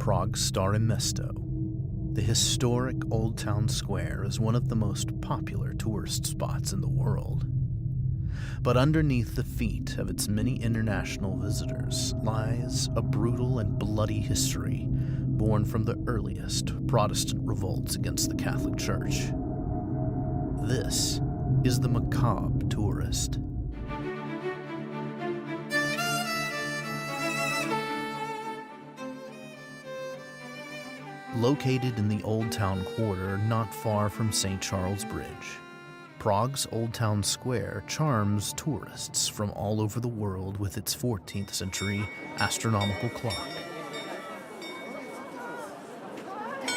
Prague's Stare Mesto, the historic Old Town Square is one of the most popular tourist spots in the world. But underneath the feet of its many international visitors lies a brutal and bloody history born from the earliest Protestant revolts against the Catholic Church. This is the Macabre tourist. Located in the Old Town Quarter not far from St. Charles Bridge, Prague's Old Town Square charms tourists from all over the world with its 14th century astronomical clock,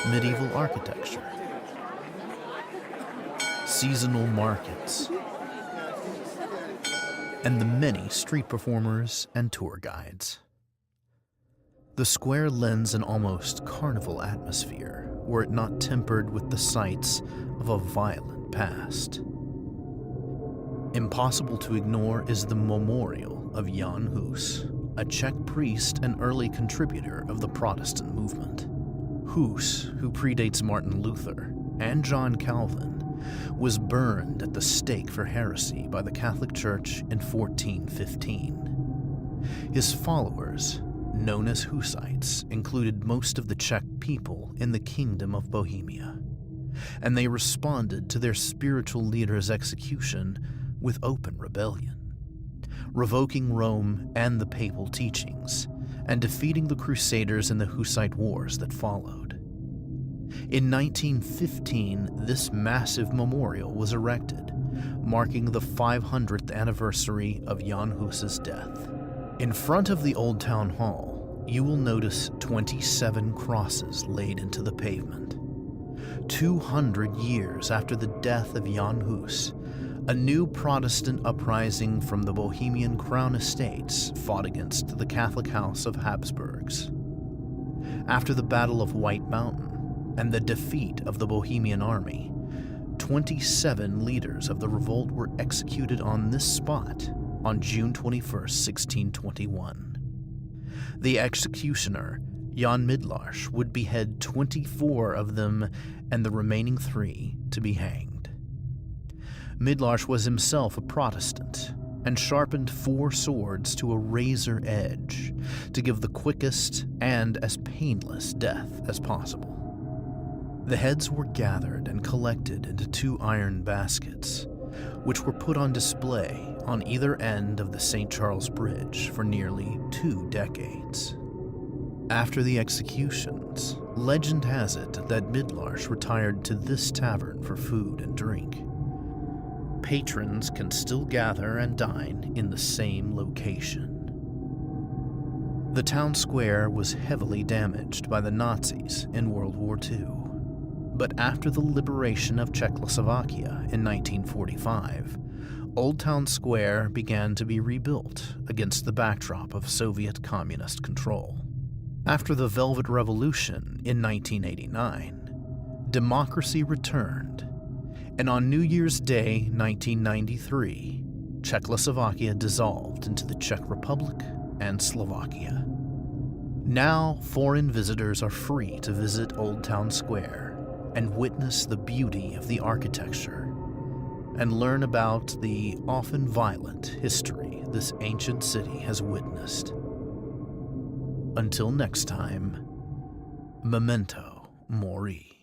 medieval architecture, seasonal markets, and the many street performers and tour guides. The square lends an almost carnival atmosphere were it not tempered with the sights of a violent past. Impossible to ignore is the memorial of Jan Hus, a Czech priest and early contributor of the Protestant movement. Hus, who predates Martin Luther and John Calvin, was burned at the stake for heresy by the Catholic Church in 1415. His followers, known as Hussites, included most of the Czech people in the Kingdom of Bohemia, and they responded to their spiritual leader's execution with open rebellion, revoking Rome and the papal teachings, and defeating the Crusaders in the Hussite wars that followed. In 1915, this massive memorial was erected, marking the 500th anniversary of Jan Hus's death. In front of the Old Town Hall, you will notice 27 crosses laid into the pavement. 200 years after the death of Jan Hus, a new Protestant uprising from the Bohemian crown estates fought against the Catholic House of Habsburgs. After the Battle of White Mountain and the defeat of the Bohemian army, 27 leaders of the revolt were executed on this spot on June 21, 1621. The executioner, Jan Midlarsh, would behead 24 of them and the remaining 3 to be hanged. Midlarsh was himself a Protestant and sharpened 4 swords to a razor edge to give the quickest and as painless death as possible. The heads were gathered and collected into 2 iron baskets, which were put on display on either end of the St. Charles Bridge for nearly 2 decades. After the executions, legend has it that Midlarsh retired to this tavern for food and drink. Patrons can still gather and dine in the same location. The town square was heavily damaged by the Nazis in World War II. But after the liberation of Czechoslovakia in 1945, Old Town Square began to be rebuilt against the backdrop of Soviet communist control. After the Velvet Revolution in 1989, democracy returned, and on New Year's Day 1993, Czechoslovakia dissolved into the Czech Republic and Slovakia. Now, foreign visitors are free to visit Old Town Square and witness the beauty of the architecture, and learn about the often violent history this ancient city has witnessed. Until next time, memento mori.